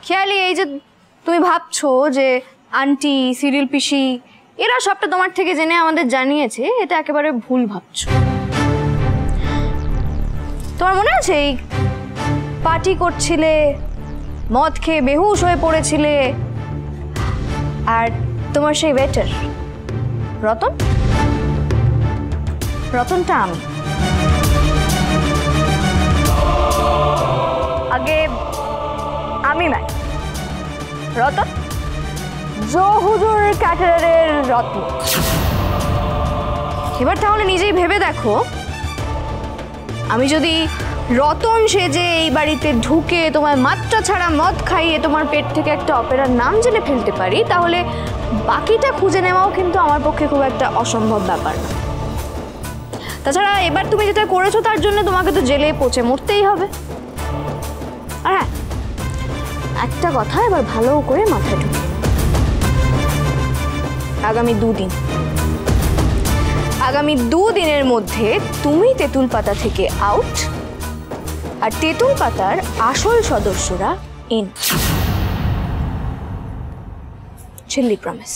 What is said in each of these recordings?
খেয়ালি এই যে তুমি ভাবছো যে আন্টি সিরিয়াল পিসি এরা সবটা তোমার থেকে জেনে আমাদের জানিয়েছে, এটা একেবারে ভুল ভাবছো। তোমার মনে আছে এই পার্টি করছিলে, মদ খেয়ে বেহুশ হয়ে পড়েছিলে, আর তোমার সেই ওয়েটার রতনটা আমি। আগে আমি নাই রতন, জো হুজুর ক্যাটারারের রত্ন। এবার তাহলে নিজেই ভেবে দেখো, আমি যদি রতন সেজে এই বাড়িতে ঢুকে তোমার মাত্রা ছাড়া মদ খাইয়ে তোমার পেট থেকে একটা অপেরার নাম জেনে ফেলতে পারি, তাহলে বাকিটা খুঁজে নেওয়াও কিন্তু আমার পক্ষে খুব একটা অসম্ভব ব্যাপার না। তাছাড়া এবার তুমি যেটা করেছো তার জন্য তোমাকে তো জেলে পচে মরতেই হবে। আর হ্যাঁ, একটা কথা এবার ভালো করে মাথায় ঢুকে, আগামী 2 দিনের মধ্যে তুমি তেঁতুল পাতা থেকে আউট, আর তেঁতুল পাতার আসল সদস্যরা ইন। ঝিল্লি প্রমিস।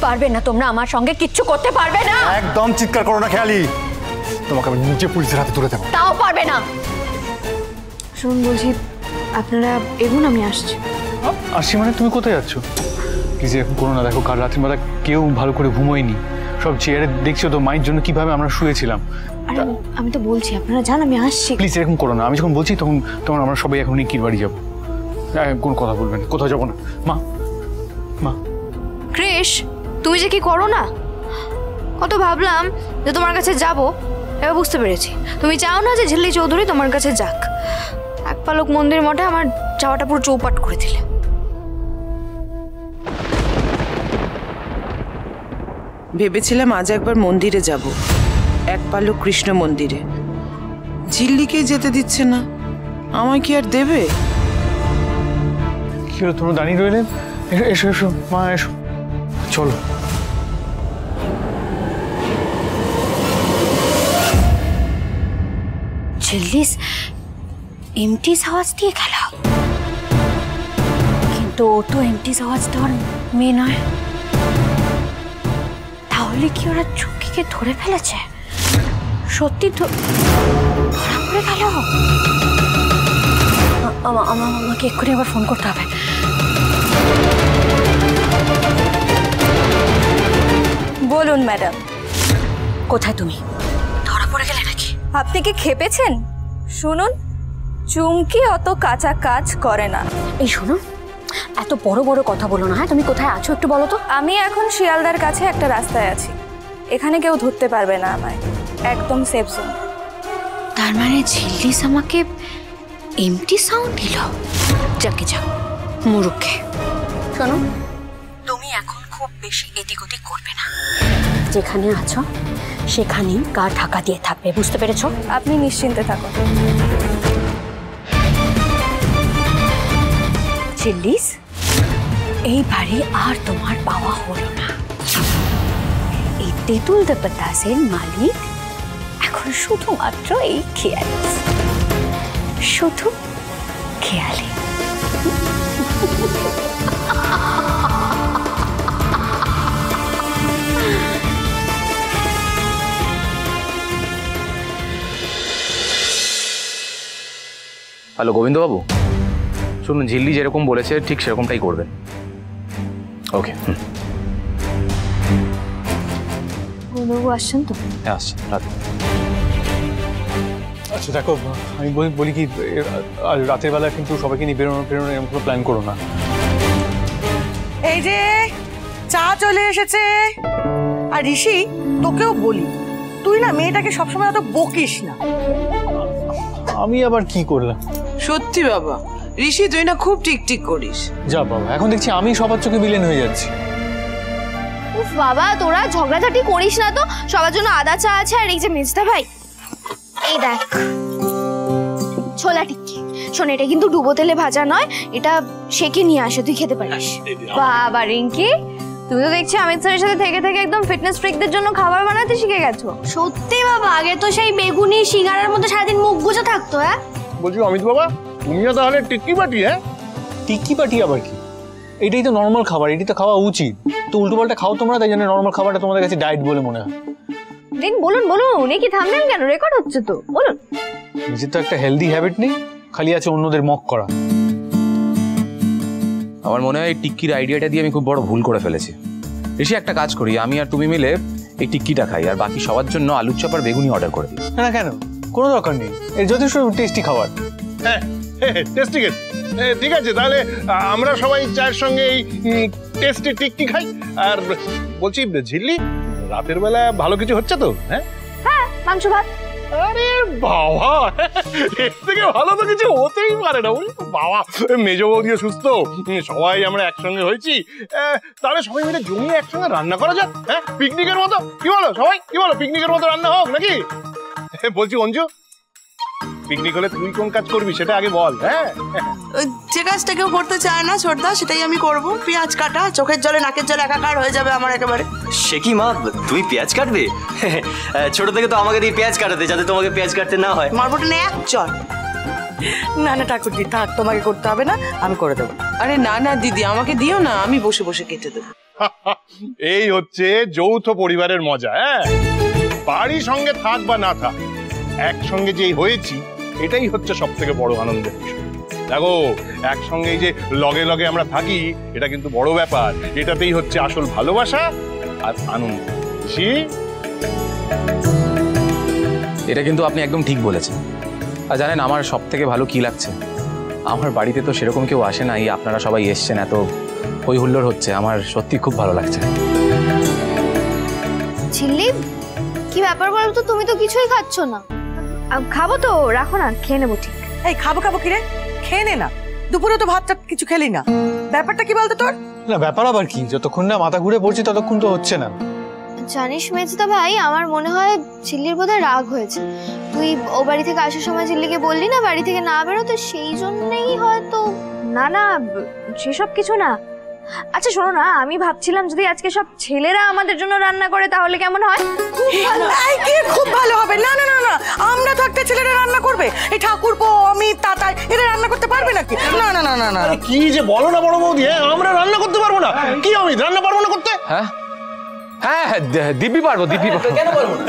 পারবে না তোমরা আমার সঙ্গে কিচ্ছু করতে পারবে না। একদম চিৎকার করো না খেয়ালি, তোমাকে আমি নিজে পুলিশের হাতে তুলে দেবো। তাও পারবে না। শুনুন বলছি, আপনারা এগুন, আমি আসছি। আসছি মানে তুমি কোথায় যাচ্ছ? প্লিজ এরকম করো না। দেখো কাল রাত্রির বেলা কেউ ভালো করে ঘুমোয়নি, সব চেয়ারে দেখছো তো মায়ের জন্য কিভাবে আমরা শুয়েছিলাম। আরে আমি তো বলছি আপনারা যান, আমি আসছি। প্লিজ এরকম করো না। আমি যখন বলছি তখন আমরা সবাই এখন নিকির বাড়ি যাবো। কোনো কথা বলবেন, কোথাও যাবো না। মা কৃষ, তুমি যে কি করো না, কত ভাবলাম যে তোমার কাছে যাব, এবার বুঝতে পেরেছি তুমি চাও না যে ঝিল্লি চৌধুরী তোমার কাছে যাক। এক পালক মন্দির মঠে আমার যাওয়াটা পুরো চৌপাট করে দিলে। ভেবেছিলাম আজ একবার মন্দিরে যাব, এক পালক কৃষ্ণ মন্দিরে। ঝিল্লিকেই যেতে দিচ্ছে না, আমায় কি আর দেবে? কি হলো, তোমরা দাঁড়িয়ে রইলেন? এসো এসো মা, এসো, চলো। ঝিল্লিস এমটি আওয়াজ দিয়ে খেলা, কিন্তু ও তো এমটি আওয়াজ দেওয়ার মেয়ে নয়। তাহলে কি ওরা চুকিকে ধরে ফেলেছে? সত্যি ধরা পড়ে গেল? আমাকে এক্ষুনি আবার ফোন করতে হবে। বলুন ম্যাডাম। কোথায় তুমি? ধরা পড়ে গেলে নাকি? আপনি কি খেপেছেন? শুনুন, চুমকি অত কাঁচা কাজ করে না। এই শোনো, এত বড় বড় কথা বলো না। হ্যাঁ, তুমি কোথায় আছো একটু বলো তো। আমি এখন শিয়ালদার কাছে একটা রাস্তায় আছি, এখানে কেউ ধরতে পারবে না আমায়, একদম সেফ জোন। তার মানে ঝিল্লিস আমাকে এমটি সাউন্ড দিল? যাকে যাও মুরুখে। শোনো, তুমি এখন খুব বেশি এদিক ওদিক করবে না। যেখানে আছো সেখানেই গা ঢাকা দিয়ে থাকবে, বুঝতে পেরেছো? আপনি নিশ্চিন্তে থাকুন। ঝিল্লিস, এই বাড়ি আর তোমার পাওয়া হলো না। এই তেঁতুল পাতাসের মালিক এখন শুধুমাত্র এই খেয়ালি, শুধু খেয়ালি। হ্যালো গোবিন্দবাবু, শুনুন, ঝিল্লি যেরকম বলেছে ঠিক সেরকমটাই করবেন। ওকে। গোবিন্দবাবু আসছেন তো? হ্যাঁ আসছেন, রাতে। আচ্ছা দেখো, আমি বলি কি, রাতের বেলা কিন্তু সবাইকে নিয়ে বেরোনো এরকম কোনো প্ল্যান করো না। এই যে চা চলে এসেছে। আর ঋষি, তোকেও বলি, তুই না মেয়েটাকে সবসময় অত বকিস না। আমি আবার কি করলাম? সত্যি বাবা, ঋষি তুই না খুব টিকটিক করিস। যা বাবা, এখন দেখছি আমি সবার চোখে বিলেন হয়ে যাচ্ছি। উফ বাবা, তোরা ঝগড়াঝাটি করিস না তো, সবার জন্য আদা চা আছে। আর এই যে মেজদা ভাই, এই দেখ ছোলা টিক্কি। শোন, এটা কিন্তু ডুবো তেলে ভাজা নয়, এটা সেকে নিয়ে আসে, তুই খেতে পারিস। বাবা রিঙ্কি, তুমি তো দেখছি অমিত স্যারের সাথে থেকে থেকে একদম ফিটনেস ফ্রিকদের জন্য খাবার বানাতে শিখে গেছো। সত্যি বাবা, আগে তো সেই বেগুনি সিঙ্গারার মধ্যে সারাদিন মুখ গুজে থাকতো। হ্যাঁ বলছি অমিত বাবা, তুমিও তাহলে টিক্কি পাটি? হ্যাঁ, টিকি পাটি আবার কি? এটাই তো নর্মাল খাবার, এটি তো খাওয়া উচিত। তো উল্টোপাল্টা খাও তোমরা, তাই জন্য নর্মাল খাবারটা তোমাদের কাছে ডায়েট বলে মনে হয়। দিন বলুন বলুন, কি থামলেন কেন? রেকর্ড হচ্ছে তো, বলুন। নিজের তো একটা হেলদি হ্যাবিট নেই, খালি আছে অন্যদের মক করা। আমার মনে হয় এই টিক্কির আইডিয়াটা দিয়ে আমি খুব বড় ভুল করে ফেলেছি। ঋষি, একটা কাজ করি, আমি আর তুমি মিলে এই টিক্কিটা খাই, আর বাকি সবার জন্য আলুর চপ আর বেগুনি অর্ডার করে দিই। না কেন, কোনো দরকার নেই, এর যথেষ্ট টেস্টি খাবার। হ্যাঁ, টেস্টি। ঠিক আছে, তাহলে আমরা সবাই চায়ের সঙ্গে এই টেস্টি টিক্কি খাই। আর বলছি ঝিল্লি, রাতের বেলা ভালো কিছু হচ্ছে তো? হ্যাঁ হ্যাঁ, মাংস ভাত। আরে বাবা, এর থেকে ভালো তো কিছু হতেই পারে না। বাবা, মেজ বৌদিও সুস্থ, সবাই আমরা একসঙ্গে হয়েছি। তাহলে সবাই মিলে জমিয়ে একসঙ্গে রান্না করা যাক। হ্যাঁ, পিকনিকের মতো। কি বলো সবাই, কি বলো? পিকনিকের মতো রান্না হোক নাকি? বলছি অঞ্জু, পিকনিক হলে তুই কোন কাজ করবি সেটা আগে বল। হ্যাঁ, যে কাজটা কেউ করতে চায় না ছোটদা, সেটাই আমি করব। পেঁয়াজ কাটা, চোখের জলে নাকের জলে একাকার হয়ে যাবে আমার একেবারে। সে কি মা, তুমি পেঁয়াজ কাটবে? ছোট থেকে তো আমাকে দিয়ে পেঁয়াজ কাটাতে, যাতে তোমাকে পেঁয়াজ কাটতে না হয়। মারবটা না এক চল। না না ঠাকুরজি, থাক, তোমাকে করতে হবে না, আমি করে দেবো। আরে না না দিদি, আমাকে দিও না, আমি বসে বসে কেটে দেবো। এই হচ্ছে যৌথ পরিবারের মজা। হ্যাঁ, বাড়ি সঙ্গে থাক বা না থাক, একসঙ্গে যেই হয়েছি এটাই হচ্ছে সব থেকে বড় আনন্দের বিষয়। দেখো, একসঙ্গে এই যে লগে লগে আমরা থাকি, এটা কিন্তু বড় ব্যাপার। এটাতেই হচ্ছে আসল ভালোবাসা আর আনন্দ। এটা কিন্তু আপনি একদম ঠিক বলেছেন। আর জানেন আমার সব থেকে ভালো কি লাগছে? আমার বাড়িতে তো সেরকম কেউ আসে না, এই আপনারা সবাই এসছেন, এত হই হুল্লোড় হচ্ছে, আমার সত্যি খুব ভালো লাগছে। ঝিল্লি, কি ব্যাপার বলো তো? তুমি তো কিছুই খাচ্ছ না। খাবো তো, রাখো না, খেয়ে নেবো। ঠিক। এই খাবো কি রে? খেয়ে নে না, দুপুরে তো ভাতটা কিছু খেলি না। ব্যাপারটা কি বলতো তোর? না ব্যাপার আবার কি, যতক্ষণ না মাথা ঘুরে পড়ছি ততক্ষণ তো হচ্ছে না। জানিস মেজদা ভাই, আমার মনে হয় ঝিল্লির বোধহয় রাগ হয়েছে। তুই ও বাড়ি থেকে আসার সময় ঝিল্লিকে বললি না বাড়ি থেকে না বেরোতে, সেই জন্যই হয়তো। না না, সেসব কিছু না। আচ্ছা শোনো না, আমি ভাবছিলাম যদি আজকে সব ছেলেরা আমাদের জন্য রান্না করে তাহলে কেমন হয়? খুব ভালো হবে। না না না না, আমরা থাকতে ছেলেরা রান্না করবে? এই ঠাকুরপো, অমিত, তাতাই, এরা রান্না করতে পারবে নাকি? না না না না না। কি যে বলো না বড় বৌদি, আমরা রান্না করতে পারবো না? কি অমিত, রান্না পারবো না করতে? হ্যাঁ হ্যাঁ হ্যাঁ, দিব্যি পারবো, দিব্যি পারবো। কেন পারবো না?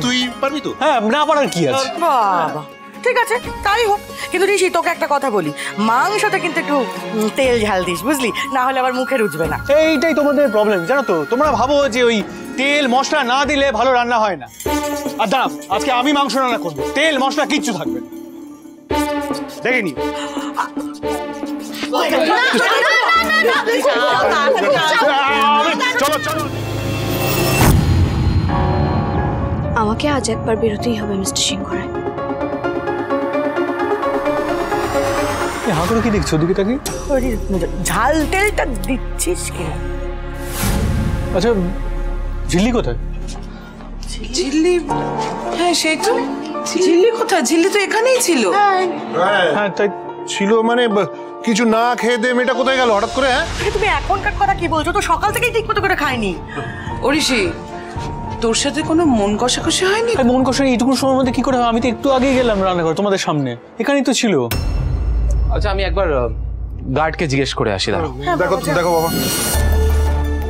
তুই পারবি তো? হ্যাঁ, না পারার কি আছে? বাবা, ঠিক আছে তাই হোক। কিন্তু ঋষি, তোকে একটা কথা বলি, মাংসটা কিন্তু একটু তেল ঝাল দিস, বুঝলি? না হলে আবার মুখে রুচবে না। এইটাই তোমাদের প্রবলেম, জানো তো। তোমরা ভাবো যে ওই তেল মশলা না দিলে ভালো রান্না হয় না। আর দাঁড়াও, আজকে আমি মাংস রান্না করবো, তেল মশলা কিচ্ছু থাকবে না, দেখে নি। চলো চলো। আমাকে আজ একবার বেরোতেই হবে মিস্টার সিংহরায়। হাঁ করে কি দেখছো ওদিকে তাকে? ঝাল তেলটা দিচ্ছিস কি? আচ্ছা, ঝিল্লি কোথায়? ঝিল্লি? হ্যাঁ সেই তো। ঝিল্লি কোথায়? ঝিল্লি তো এখানেই ছিল। হ্যাঁ তাই ছিল মানে, কিছু না খেয়ে দে মেয়েটা কোথায় গেল হঠাৎ করে? হ্যাঁ, তুমি এখনকার কথা কি বলছো? তো সকাল থেকেই ঠিক মতো করে খাইনি। ওরিশি, তোর সাথে কোনো মন কষাকষি হয়নি? মন কষানি এইটুকু সময়ের মধ্যে কি করে হয়? আমি তো একটু আগেই গেলাম রান্নাঘর তোমাদের সামনে, এখানেই তো ছিল। আচ্ছা আমি একবার গার্ডকে জিজ্ঞেস করে আসি। দাঁড়াও, দেখো দেখো বাবা,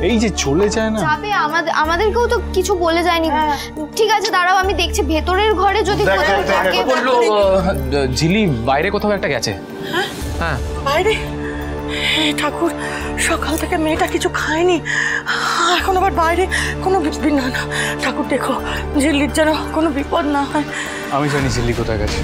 এই যে চলে যায় না। যাবে, আমাদেরকেও তো কিছু বলে যায়নি। ঠিক আছে দাঁড়াও, আমি দেখছি ভেতরের ঘরে যদি কোথাও থাকে। বললো ঝিলি বাইরে কোথাও একটা গেছে। হ্যাঁ বাইরে? ঠাকুর, সকাল থেকে মেয়েটা কিছু খায়নি, এখন আবার বাইরে? কোনো না না ঠাকুর, দেখো ঝিল্লির যেন কোনো বিপদ না হয়। আমি জানি ঝিল্লি কোথায় গেছে।